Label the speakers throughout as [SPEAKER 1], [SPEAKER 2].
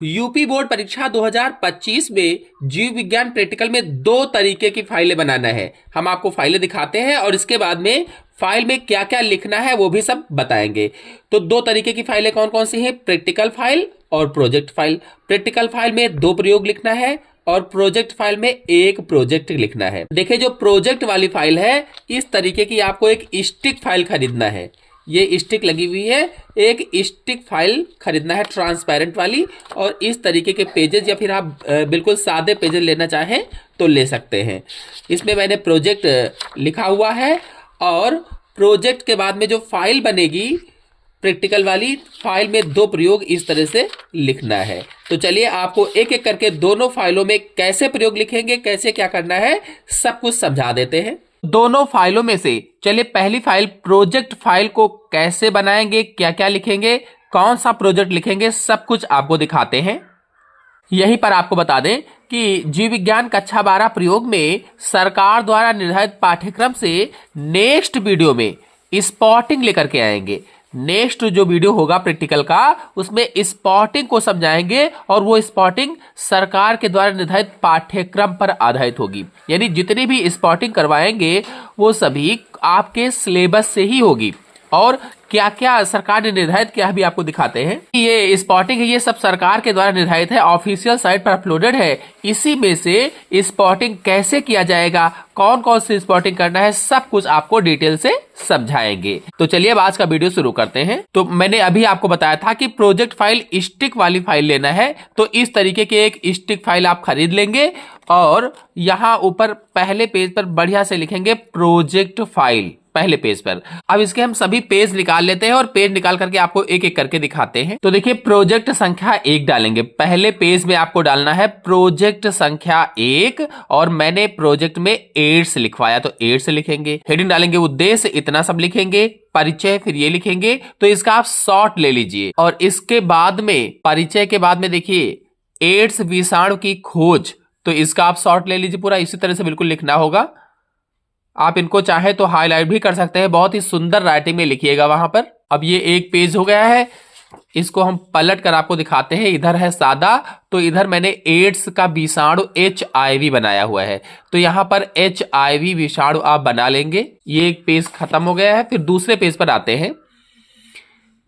[SPEAKER 1] UP board परीक्षा 2025 में जीव विज्ञान प्रैक्टिकल में दो तरीके की फाइलें बनाना है। हम आपको फाइलें दिखाते हैं और इसके बाद में फाइल में क्या क्या लिखना है वो भी सब बताएंगे। तो दो तरीके की फाइलें कौन कौन सी हैं? प्रैक्टिकल फाइल और प्रोजेक्ट फाइल। प्रैक्टिकल फाइल में दो प्रयोग लिखना है और प्रोजेक्ट फाइल में एक प्रोजेक्ट लिखना है। देखिए, जो प्रोजेक्ट वाली फाइल है, इस तरीके की आपको एक स्टिक फाइल खरीदना है। ये स्टिक लगी हुई है, एक स्टिक फाइल खरीदना है ट्रांसपेरेंट वाली। और इस तरीके के पेजेस, या फिर आप बिल्कुल सादे पेजेस लेना चाहें तो ले सकते हैं। इसमें मैंने प्रोजेक्ट लिखा हुआ है और प्रोजेक्ट के बाद में जो फाइल बनेगी प्रैक्टिकल वाली फाइल में दो प्रयोग इस तरह से लिखना है। तो चलिए आपको एक एक करके दोनों फाइलों में कैसे प्रयोग लिखेंगे, कैसे क्या करना है, सब कुछ समझा देते हैं। दोनों फाइलों में से चलिए पहली फाइल प्रोजेक्ट फाइल को कैसे बनाएंगे, क्या क्या लिखेंगे, कौन सा प्रोजेक्ट लिखेंगे, सब कुछ आपको दिखाते हैं। यहीं पर आपको बता दें कि जीव विज्ञान कक्षा 12 प्रयोग में सरकार द्वारा निर्धारित पाठ्यक्रम से नेक्स्ट वीडियो में स्पॉटिंग लेकर के आएंगे। नेक्स्ट जो वीडियो होगा प्रैक्टिकल का, उसमें स्पॉटिंग को समझाएंगे और वो स्पॉटिंग सरकार के द्वारा निर्धारित पाठ्यक्रम पर आधारित होगी। यानी जितनी भी स्पॉटिंग करवाएंगे वो सभी आपके सिलेबस से ही होगी। और क्या क्या सरकार ने निर्धारित किया भी आपको दिखाते हैं। ये स्पॉटिंग है, ये सब सरकार के द्वारा निर्धारित है, ऑफिशियल साइट पर अपलोडेड है। इसी में से स्पॉटिंग कैसे किया जाएगा, कौन कौन सी स्पॉटिंग करना है, सब कुछ आपको डिटेल से समझाएंगे। तो चलिए अब आज का वीडियो शुरू करते हैं। तो मैंने अभी आपको बताया था कि प्रोजेक्ट फाइल स्टिक वाली फाइल लेना है, तो इस तरीके के एक स्टिक फाइल आप खरीद लेंगे और यहाँ ऊपर पहले पेज पर बढ़िया से लिखेंगे प्रोजेक्ट फाइल, पहले पेज पर। अब इसके हम सभी पेज निकाल लेते हैं और पेज निकाल करके आपको एक एक करके दिखाते हैं। तो देखिए, प्रोजेक्ट संख्या 1 डालेंगे। पहले पेज में आपको डालना है प्रोजेक्ट संख्या 1 और मैंने प्रोजेक्ट में एड्स लिखवाया तो एड्स लिखेंगे। हेडिंग डालेंगे उद्देश्य, इतना सब लिखेंगे। परिचय, फिर ये लिखेंगे। तो इसका आप शॉर्ट ले लीजिए और इसके बाद में परिचय के बाद में देखिए एड्स विषाणु की खोज, तो इसका आप शॉर्ट ले लीजिए। पूरा इसी तरह से बिल्कुल लिखना होगा। आप इनको चाहे तो हाईलाइट भी कर सकते हैं, बहुत ही सुंदर राइटिंग में लिखिएगा वहां पर। अब ये एक पेज हो गया है, इसको हम पलट कर आपको दिखाते हैं। इधर है सादा, तो इधर मैंने एड्स का विषाणु HIV बनाया हुआ है, तो यहां पर HIV विषाणु आप बना लेंगे। ये एक पेज खत्म हो गया है। फिर दूसरे पेज पर आते हैं।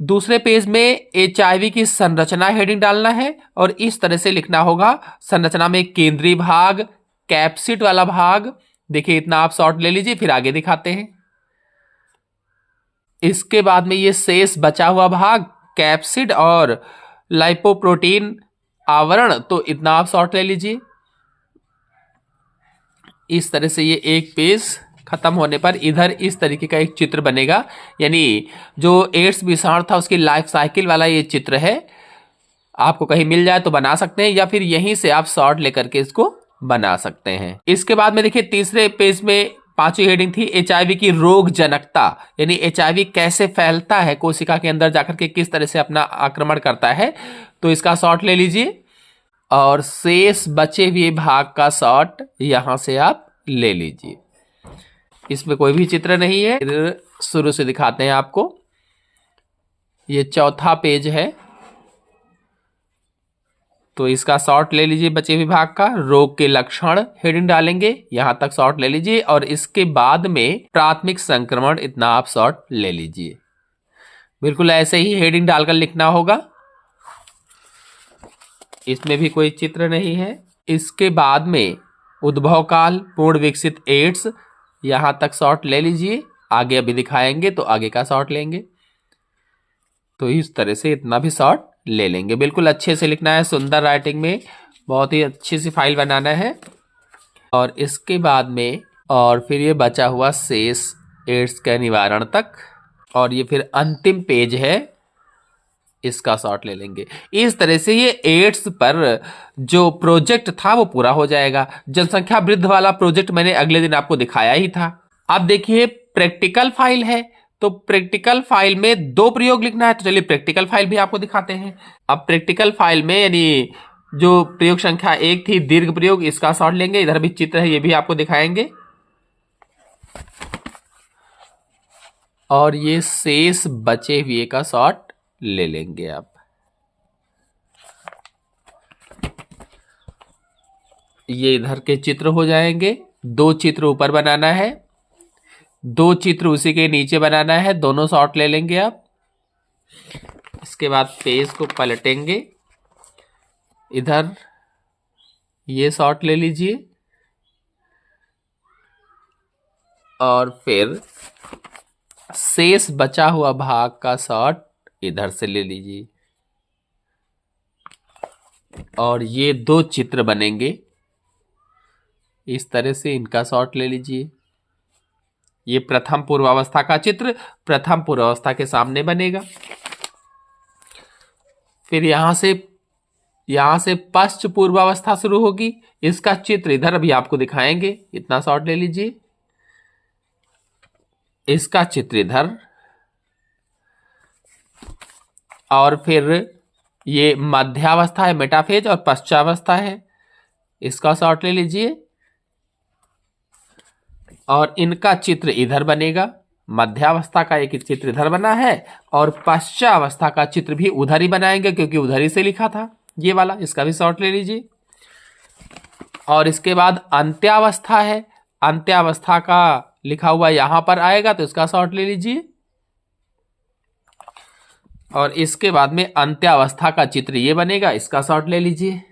[SPEAKER 1] दूसरे पेज में HIV की संरचना हेडिंग डालना है और इस तरह से लिखना होगा। संरचना में केंद्रीय भाग, कैप्सिड वाला भाग, देखिए इतना आप शॉर्ट ले लीजिए। फिर आगे दिखाते हैं। इसके बाद में ये शेष बचा हुआ भाग, कैप्सिड और लाइपोप्रोटीन आवरण, तो इतना आप शॉर्ट ले लीजिए। इस तरह से ये एक पेज खत्म होने पर इधर इस तरीके का एक चित्र बनेगा। यानी जो एड्स विषाणु था उसकी लाइफ साइकिल वाला ये चित्र है। आपको कहीं मिल जाए तो बना सकते हैं या फिर यहीं से आप शॉर्ट लेकर के इसको बना सकते हैं। इसके बाद में देखिए तीसरे पेज में पांचवी हेडिंग थी HIV की रोग जनकता, यानी HIV कैसे फैलता है, कोशिका के अंदर जाकर के किस तरह से अपना आक्रमण करता है, तो इसका शॉर्ट ले लीजिए। और शेष बचे हुए भाग का शॉर्ट यहां से आप ले लीजिए। इसमें कोई भी चित्र नहीं है, शुरू से दिखाते हैं आपको। ये चौथा पेज है, तो इसका शॉर्ट ले लीजिए। बचे विभाग का रोग के लक्षण हेडिंग डालेंगे, यहां तक शॉर्ट ले लीजिए। और इसके बाद में प्राथमिक संक्रमण, इतना आप शॉर्ट ले लीजिए। बिल्कुल ऐसे ही हेडिंग डालकर लिखना होगा। इसमें भी कोई चित्र नहीं है। इसके बाद में उद्भव काल, पूर्ण विकसित एड्स, यहां तक शॉर्ट ले लीजिए। आगे अभी दिखाएंगे तो आगे का शॉर्ट लेंगे। तो इस तरह से इतना भी शॉर्ट ले लेंगे। बिल्कुल अच्छे से लिखना है, सुंदर राइटिंग में, बहुत ही अच्छी सी फाइल बनाना है। और इसके बाद में और फिर ये बचा हुआ शेष एड्स के निवारण तक, और ये फिर अंतिम पेज है, इसका शॉर्ट ले लेंगे। इस तरह से ये एड्स पर जो प्रोजेक्ट था वो पूरा हो जाएगा। जनसंख्या वृद्धि वाला प्रोजेक्ट मैंने अगले दिन आपको दिखाया ही था। अब देखिए प्रैक्टिकल फाइल है, तो प्रैक्टिकल फाइल में दो प्रयोग लिखना है। तो चलिए प्रैक्टिकल फाइल भी आपको दिखाते हैं। अब प्रैक्टिकल फाइल में यानी जो प्रयोग संख्या 1 थी दीर्घ प्रयोग, इसका शॉर्ट लेंगे। इधर भी चित्र है, ये भी आपको दिखाएंगे। और ये शेष बचे हुए का शॉर्ट ले लेंगे आप। ये इधर के चित्र हो जाएंगे। 2 चित्र ऊपर बनाना है, 2 चित्र उसी के नीचे बनाना है। दोनों शॉट ले लेंगे आप। इसके बाद पेज को पलटेंगे, इधर ये शॉट ले लीजिए और फिर शेष बचा हुआ भाग का शॉट इधर से ले लीजिए और ये 2 चित्र बनेंगे। इस तरह से इनका शॉट ले लीजिए। ये प्रथम पूर्वावस्था का चित्र प्रथम पूर्वावस्था के सामने बनेगा। फिर यहां से पश्च पूर्वावस्था शुरू होगी। इसका चित्र इधर अभी आपको दिखाएंगे। इतना शॉट ले लीजिए। इसका चित्र इधर, और फिर ये मध्यावस्था है, मेटाफेज, और पश्चावस्था है। इसका शॉट ले लीजिए और इनका चित्र इधर बनेगा। मध्यावस्था का एक चित्र इधर बना है और पश्चावस्था का चित्र भी उधर ही बनाएंगे क्योंकि उधर ही से लिखा था ये वाला। इसका भी शॉट ले लीजिए। और इसके बाद अंत्यावस्था है। अंत्यावस्था का लिखा हुआ यहां पर आएगा तो इसका शॉट ले लीजिए। और इसके बाद में अंत्यावस्था का चित्र ये बनेगा। इसका शॉट ले लीजिए।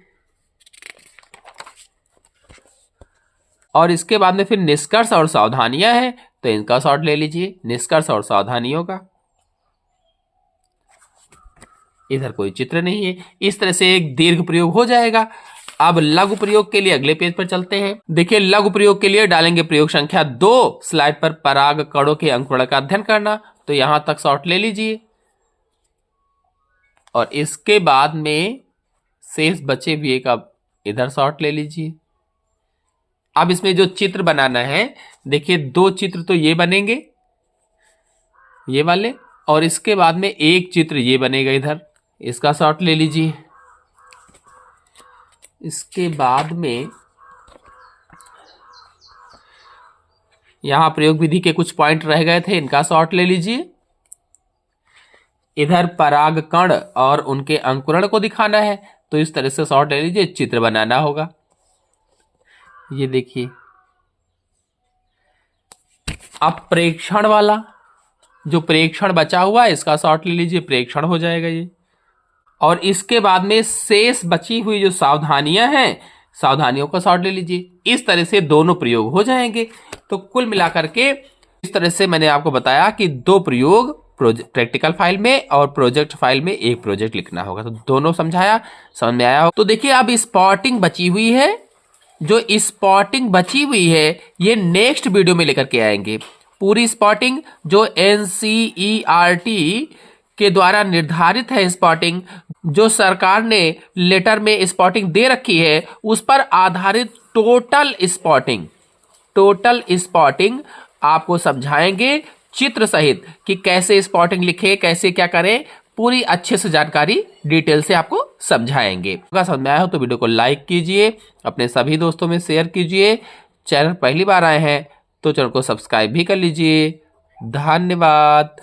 [SPEAKER 1] और इसके बाद में फिर निष्कर्ष और सावधानियां हैं तो इनका शॉट ले लीजिए, निष्कर्ष और सावधानियों का। इधर कोई चित्र नहीं है। इस तरह से एक दीर्घ प्रयोग हो जाएगा। अब लघु प्रयोग के लिए अगले पेज पर चलते हैं। देखिए, लघु प्रयोग के लिए डालेंगे प्रयोग संख्या 2। स्लाइड पर पराग कणों के अंकुरण का अध्ययन करना, तो यहां तक शॉट ले लीजिए और इसके बाद में शेष बचे हुए का इधर शॉट ले लीजिए। अब इसमें जो चित्र बनाना है, देखिए 2 चित्र तो ये बनेंगे, ये वाले, और इसके बाद में एक चित्र ये बनेगा इधर। इसका शॉट ले लीजिए। इसके बाद में यहां प्रयोग विधि के कुछ पॉइंट रह गए थे, इनका शॉट ले लीजिए। इधर पराग कण और उनके अंकुरण को दिखाना है तो इस तरह से शॉट ले लीजिए, चित्र बनाना होगा। ये देखिए, अब प्रेक्षण वाला जो प्रेक्षण बचा हुआ है इसका शॉट ले लीजिए, प्रेक्षण हो जाएगा ये। और इसके बाद में शेष बची हुई जो सावधानियां हैं, सावधानियों का शॉट ले लीजिए। इस तरह से दोनों प्रयोग हो जाएंगे। तो कुल मिलाकर के इस तरह से मैंने आपको बताया कि 2 प्रयोग प्रैक्टिकल फाइल में और प्रोजेक्ट फाइल में एक प्रोजेक्ट लिखना होगा। तो दोनों समझाया, समझ में आया हो। तो देखिए, अब स्पॉटिंग बची हुई है। जो स्पॉटिंग बची हुई है ये नेक्स्ट वीडियो में लेकर के आएंगे। पूरी स्पॉटिंग जो NCERT के द्वारा निर्धारित है, स्पॉटिंग जो सरकार ने लेटर में स्पॉटिंग दे रखी है, उस पर आधारित टोटल स्पॉटिंग आपको समझाएंगे चित्र सहित कि कैसे स्पॉटिंग लिखे, कैसे क्या करें, पूरी अच्छे से जानकारी डिटेल से आपको समझाएंगे। अगर समझ में आया हो तो वीडियो को लाइक कीजिए, अपने सभी दोस्तों में शेयर कीजिए। चैनल पहली बार आए हैं तो चैनल को सब्सक्राइब भी कर लीजिए। धन्यवाद।